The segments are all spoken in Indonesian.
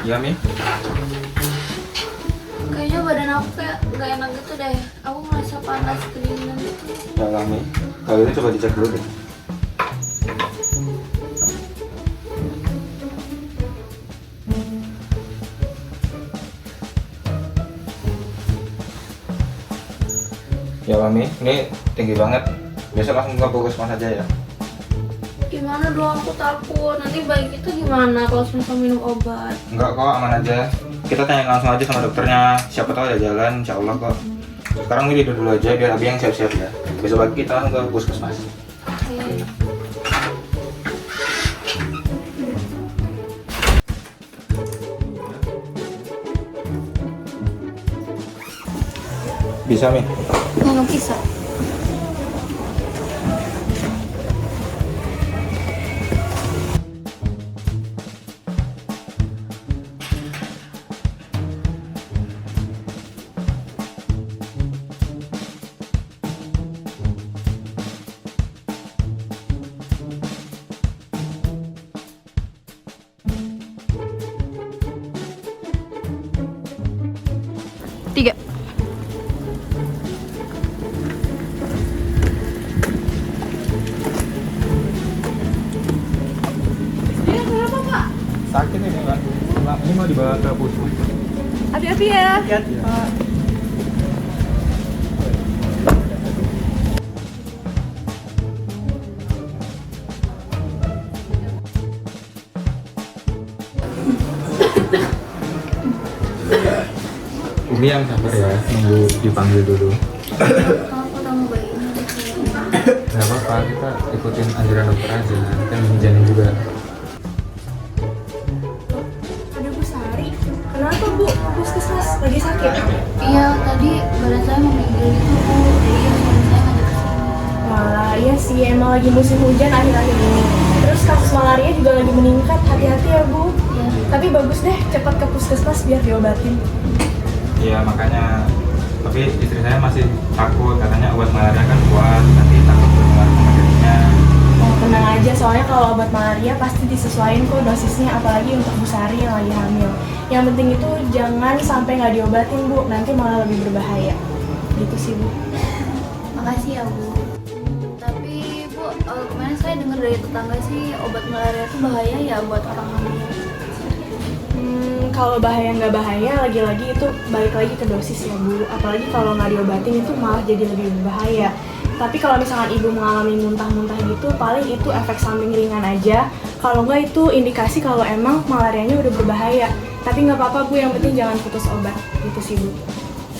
Iya, Mi. Kayaknya badan aku kayak nggak enak gitu deh. Aku merasa panas, kedinginan gitu. Ya lah, Mi. Kalau ini coba dicek dulu deh. Ya lah, Mi. Ini tinggi banget. Besok langsung ke puskesmas aja ya. Gimana dong, aku takut. Nanti baik itu gimana kalau misal minum obat? Enggak kok, aman aja. Kita tanya langsung aja sama dokternya. Siapa tahu ada jalan, insya Allah kok. Sekarang Mi tidur dulu aja biar Abi yang siap-siap ya. Besok pagi kita langsung ke puskesmas. Oke. Bisa, Mi? Nggak bisa. Tiga. Sakit ini, Pak. Ini mau dibawa ke puskesmas. Hati-hati ya. Umi yang sabar ya, nunggu dipanggil dulu. Aku udah mau bayinya. Gak apa-apa, kita ikutin anjuran dokter aja. Kan menjamin juga. Ada Bu Sari. Kenapa Bu? Puskesmas lagi sakit? Iya, tadi badan saya menggigil gitu Bu. Jadi ya suami saya ngajak kesini. Wah, iya sih emang lagi musim hujan akhir-akhir ini. Terus kasus malaria juga lagi meningkat. Hati-hati ya Bu. Ya. Tapi bagus deh cepat ke puskesmas biar diobatin. Iya, makanya. Tapi istri saya masih takut, katanya obat malaria kan kuat, nanti takut penularan sama dirinya. Oh, tenang aja soalnya kalau obat malaria pasti disesuaikan kok dosisnya, apalagi untuk Bu Sari yang lagi hamil. Yang penting itu jangan sampai nggak diobatin Bu, nanti malah lebih berbahaya. Gitu sih Bu. Makasih ya Bu. Tapi Bu, kemarin saya dengar dari tetangga sih obat malaria itu bahaya ya buat orang hamil. Kalau bahaya nggak bahaya, lagi-lagi itu balik lagi ke dosis ya Bu. Apalagi kalau nggak diobatin itu malah jadi lebih berbahaya. Tapi kalau misalkan ibu mengalami muntah-muntah gitu, paling itu efek samping ringan aja. Kalau nggak itu indikasi kalau emang malarianya udah berbahaya. Tapi nggak apa-apa Bu, yang penting jangan putus obat. Gitu sih Bu.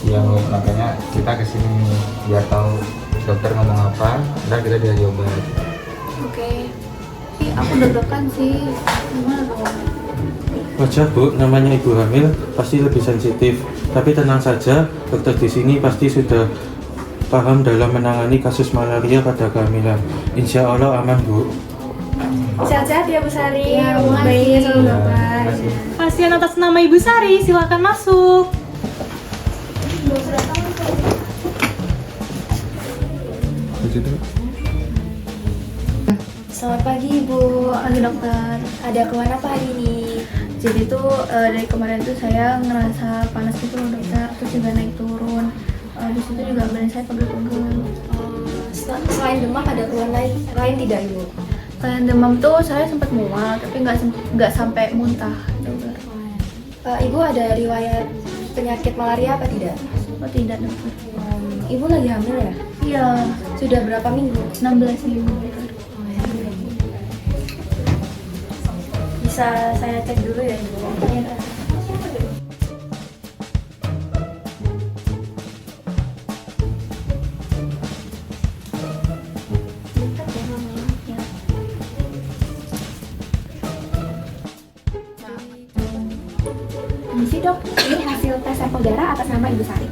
Iya, Mi, makanya kita kesini biar tahu dokter ngomong apa, ntar kita dikasih obat. Oke. Tapi aku deg-degan sih. Gimana dong? Wajar Bu, namanya ibu hamil pasti lebih sensitif. Tapi tenang saja, dokter di sini pasti sudah paham dalam menangani kasus malaria pada kehamilan. Insya Allah aman Bu. Sehat-sehat ya Bu Sari. Iya, makasih. Bayinya selalu Iya, dapat. terima kasih. Pasien atas nama Ibu Sari, silakan masuk. Selamat pagi Ibu. Pagi dokter. Ada keluhan apa hari ini? Jadi tuh dari kemarin tuh saya ngerasa panas gitu loh dokter, terus juga naik turun. Di situ juga badan saya pegel-pegel. Selain demam ada keluhan lain tidak Ibu? Selain demam tuh saya sempat mual, tapi nggak sampai muntah dokter. Ibu ada riwayat penyakit malaria apa tidak? Oh tidak dokter. Ibu lagi hamil ya? Iya, Sudah berapa minggu? 16 minggu dokter. Bisa saya cek dulu ya Ibu? Iya. Ya. Misi Dok, ini hasil tes sampel darah atas nama Ibu Sari.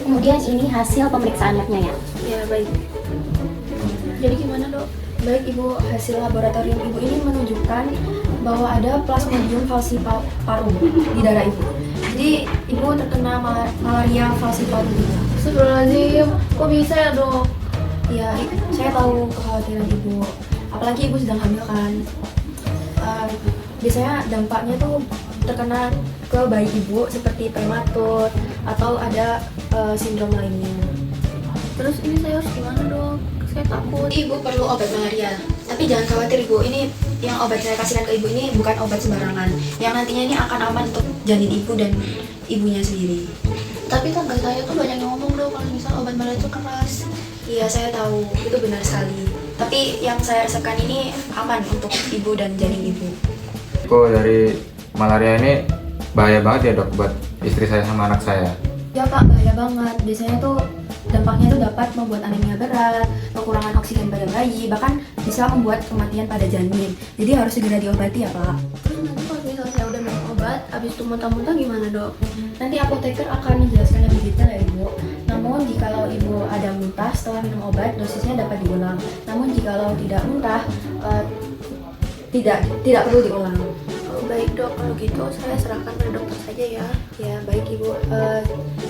Kemudian ini hasil pemeriksaan labnya ya. Ya baik. Jadi gimana dok? Baik Ibu, hasil laboratorium Ibu ini menunjukkan bahwa ada Plasmodium falciparum di darah Ibu. Jadi Ibu terkena malaria falciparum. Astagfirullahaladzim, kok bisa ya dok? Ya, saya tahu kekhawatiran Ibu. Apalagi Ibu sedang hamil kan. Biasanya dampaknya tuh terkena ke bayi ibu seperti prematur atau ada sindrom lainnya. Terus ini saya harus gimana dok? Saya takut. Ibu perlu obat malaria. Tapi jangan khawatir ibu, ini yang obat saya kasihkan ke ibu ini bukan obat sembarangan. Yang nantinya ini akan aman untuk janin ibu dan ibunya sendiri. Tapi tetangga saya tuh banyak yang ngomong dong kalau misal obat malaria itu keras. Iya saya tahu, itu benar sekali. Tapi yang saya resepkan ini aman untuk ibu dan janin ibu. Kok dari malaria ini bahaya banget ya dok buat istri saya sama anak saya? Ya Pak, bahaya banget. Biasanya tuh dampaknya tuh dapat membuat anemia berat, kekurangan oksigen pada bayi, bahkan bisa membuat kematian pada janin. Jadi harus segera diobati ya Pak. Terus nanti kalau misalnya saya udah minum obat, habis itu muntah-muntah gimana dok? Nanti apoteker akan menjelaskan lebih detail ya Ibu. Namun jikalau Ibu ada muntah setelah minum obat, dosisnya dapat diulang. Namun jikalau tidak muntah, tidak perlu diulang. Oh, baik dok, kalau gitu saya serahkan pada dokter saja ya. Ya baik Ibu.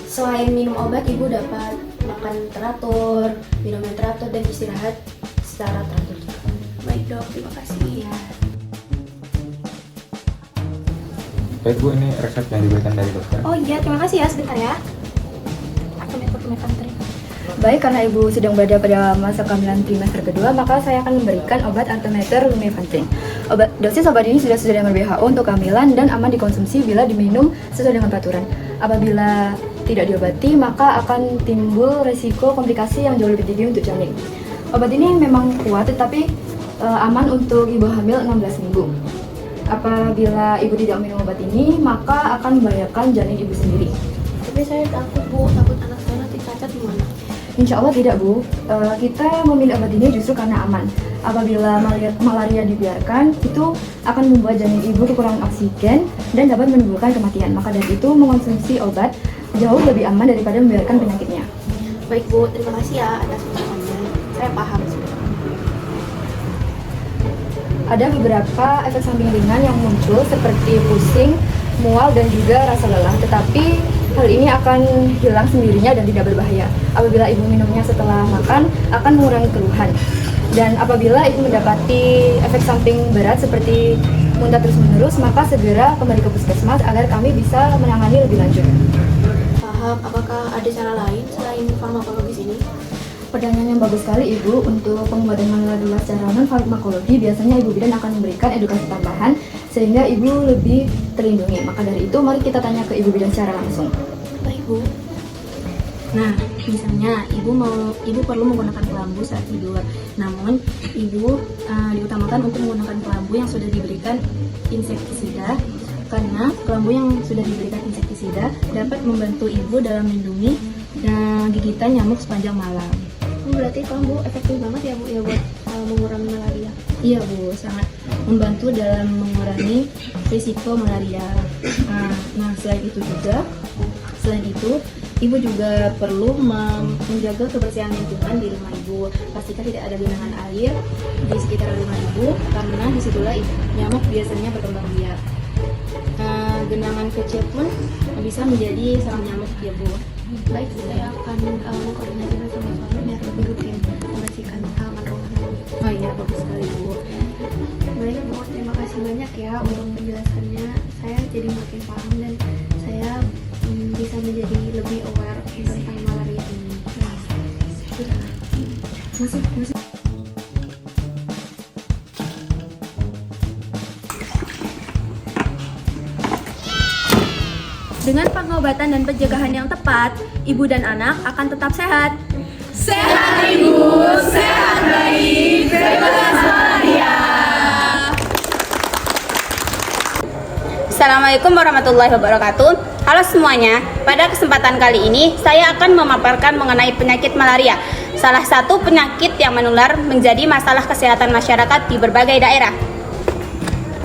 Selain minum obat, Ibu dapat makan teratur, minum yang teratur, dan istirahat secara teratur juga. Baik dok, terima kasih. Ya. Baik Bu, ini resep yang diberikan dari dokter. Oh iya, terima kasih ya, sebentar ya. Aku antri. Baik, karena Ibu sedang berada pada masa kehamilan trimester kedua, maka saya akan memberikan obat Artemether Lumefantrine. Dosis obat ini sudah sesuai dengan WHO untuk kehamilan dan aman dikonsumsi bila diminum sesuai dengan peraturan. Apabila tidak diobati, maka akan timbul resiko komplikasi yang jauh lebih tinggi untuk janin. Obat ini memang kuat, tetapi aman untuk ibu hamil 16 minggu. Apabila ibu tidak minum obat ini, maka akan membahayakan janin ibu sendiri. Tapi saya takut bu, takut anak saya nanti cacat gimana? Insya Allah tidak Bu, kita memilih obat ini justru karena aman. Apabila malaria dibiarkan, itu akan membuat janin ibu kekurangan oksigen dan dapat menimbulkan kematian. Maka dari itu mengonsumsi obat jauh lebih aman daripada membiarkan penyakitnya. Baik bu, terima kasih ya atas penjelasannya. Saya paham sudah. Ada beberapa efek samping ringan yang muncul seperti pusing, mual, dan juga rasa lelah. Tetapi hal ini akan hilang sendirinya dan tidak berbahaya. Apabila ibu minumnya setelah makan, akan mengurangi keluhan. Dan apabila ibu mendapati efek samping berat seperti muntah terus-menerus, maka segera kembali ke puskesmas agar kami bisa menangani lebih lanjut. Paham, apakah ada cara lain selain farmakologis ini? Pertanyaan yang bagus sekali Ibu. Untuk pengobatan malaria secara non-farmakologi, biasanya Ibu bidan akan memberikan edukasi tambahan sehingga Ibu lebih terlindungi. Maka dari itu, mari kita tanya ke Ibu bidan secara langsung. Baik bu. Nah, misalnya ibu perlu menggunakan kelambu saat tidur. Namun, ibu diutamakan untuk menggunakan kelambu yang sudah diberikan insektisida, karena kelambu yang sudah diberikan insektisida dapat membantu ibu dalam melindungi gigitan nyamuk sepanjang malam. Berarti kelambu efektif banget ya bu ya buat mengurangi malaria. Iya Bu, sangat membantu dalam mengurangi risiko malaria. Nah, selain itu, ibu juga perlu menjaga kebersihan lingkungan di rumah ibu. Pastikan tidak ada genangan air di sekitar rumah ibu, karena disitulah nyamuk biasanya berkembang biak. Genangan kecil pun bisa menjadi sarang nyamuk ya Bu. Baik, saya akan mengkoordinasikan sama suami biar lebih rutin membersihkan halaman rumah. Oh iya, bagus sekali Bu. Baik bu, terima kasih banyak ya untuk penjelasannya. Saya jadi makin paham dan saya bisa menjadi lebih aware tentang malaria ini. Masuk. Dengan pengobatan dan pencegahan yang tepat, ibu dan anak akan tetap sehat. Sehat ibu, sehat bayi, bebas malaria. Assalamualaikum warahmatullahi wabarakatuh. Halo semuanya, pada kesempatan kali ini saya akan memaparkan mengenai penyakit malaria. Salah satu penyakit yang menular menjadi masalah kesehatan masyarakat di berbagai daerah.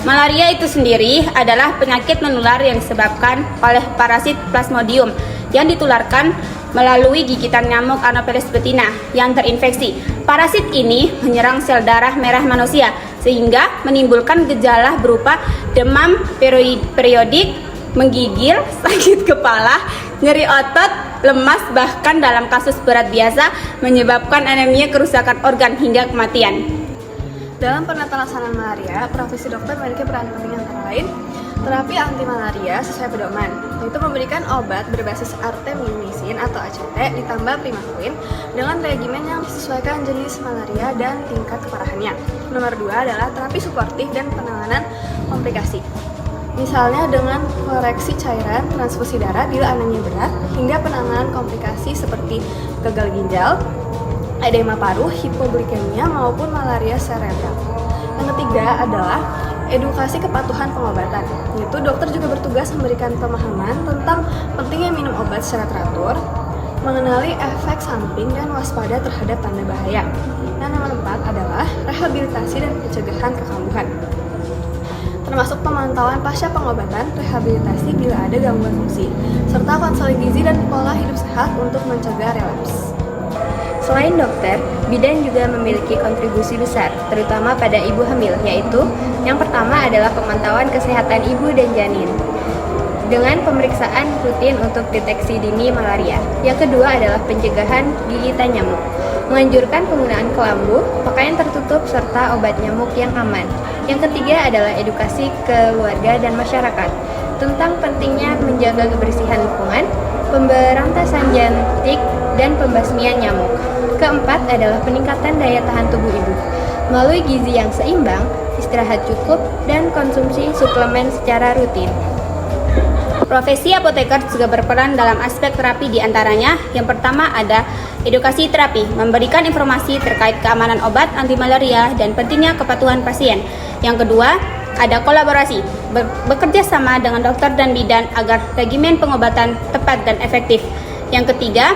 Malaria itu sendiri adalah penyakit menular yang disebabkan oleh parasit Plasmodium yang ditularkan melalui gigitan nyamuk Anopheles betina yang terinfeksi. Parasit ini menyerang sel darah merah manusia sehingga menimbulkan gejala berupa demam periodik, menggigil, sakit kepala, nyeri otot, lemas, bahkan dalam kasus berat biasa menyebabkan anemia, kerusakan organ hingga kematian. Dalam penata laksanaan malaria, profesi dokter memiliki peran penting antara lain Terapi anti malaria sesuai pedoman, yaitu memberikan obat berbasis artemisinin atau ACT ditambah primaquine dengan regimen yang disesuaikan jenis malaria dan tingkat keparahannya. Nomor 2 adalah terapi suportif dan penanganan komplikasi. Misalnya dengan koreksi cairan transfusi darah bila anemia berat, hingga penanganan komplikasi seperti gagal ginjal, edema paru, hipoglikemia, maupun malaria serebral. Yang ketiga adalah edukasi kepatuhan pengobatan, yaitu dokter juga bertugas memberikan pemahaman tentang pentingnya minum obat secara teratur, mengenali efek samping dan waspada terhadap tanda bahaya. Dan nomor 4 adalah rehabilitasi dan pencegahan kekambuhan, termasuk pemantauan pasca pengobatan, rehabilitasi bila ada gangguan fungsi, serta konseling gizi dan pola hidup sehat untuk mencegah relapse. Selain dokter, bidan juga memiliki kontribusi besar, terutama pada ibu hamil, yaitu yang pertama adalah pemantauan kesehatan ibu dan janin dengan pemeriksaan rutin untuk deteksi dini malaria. Yang kedua adalah pencegahan gigitan nyamuk, menganjurkan penggunaan kelambu, pakaian tertutup, serta obat nyamuk yang aman. Yang ketiga adalah edukasi keluarga dan masyarakat tentang pentingnya menjaga kebersihan lingkungan, pemberantasan jantik, dan pembasmian nyamuk. Keempat adalah peningkatan daya tahan tubuh ibu melalui gizi yang seimbang, istirahat cukup, dan konsumsi suplemen secara rutin. Profesi apoteker juga berperan dalam aspek terapi, diantaranya yang pertama ada edukasi terapi, memberikan informasi terkait keamanan obat anti malaria dan pentingnya kepatuhan pasien. Yang kedua, ada kolaborasi, bekerja sama dengan dokter dan bidan agar regimen pengobatan tepat dan efektif. Yang ketiga,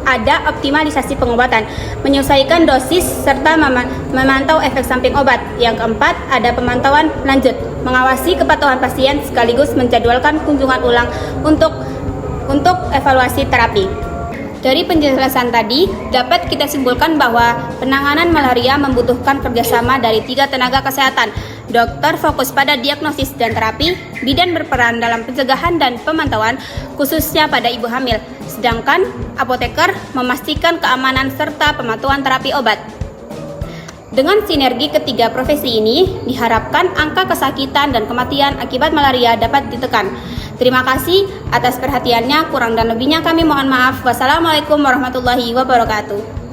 ada optimalisasi pengobatan, menyesuaikan dosis serta memantau efek samping obat. Yang keempat, ada pemantauan lanjut, mengawasi kepatuhan pasien sekaligus menjadwalkan kunjungan ulang untuk evaluasi terapi. Dari penjelasan tadi, dapat kita simpulkan bahwa penanganan malaria membutuhkan kerjasama dari 3 tenaga kesehatan. Dokter fokus pada diagnosis dan terapi, bidan berperan dalam pencegahan dan pemantauan, khususnya pada ibu hamil. Sedangkan apoteker memastikan keamanan serta pemantauan terapi obat. Dengan sinergi ketiga profesi ini, diharapkan angka kesakitan dan kematian akibat malaria dapat ditekan. Terima kasih atas perhatiannya, kurang dan lebihnya kami mohon maaf. Wassalamualaikum warahmatullahi wabarakatuh.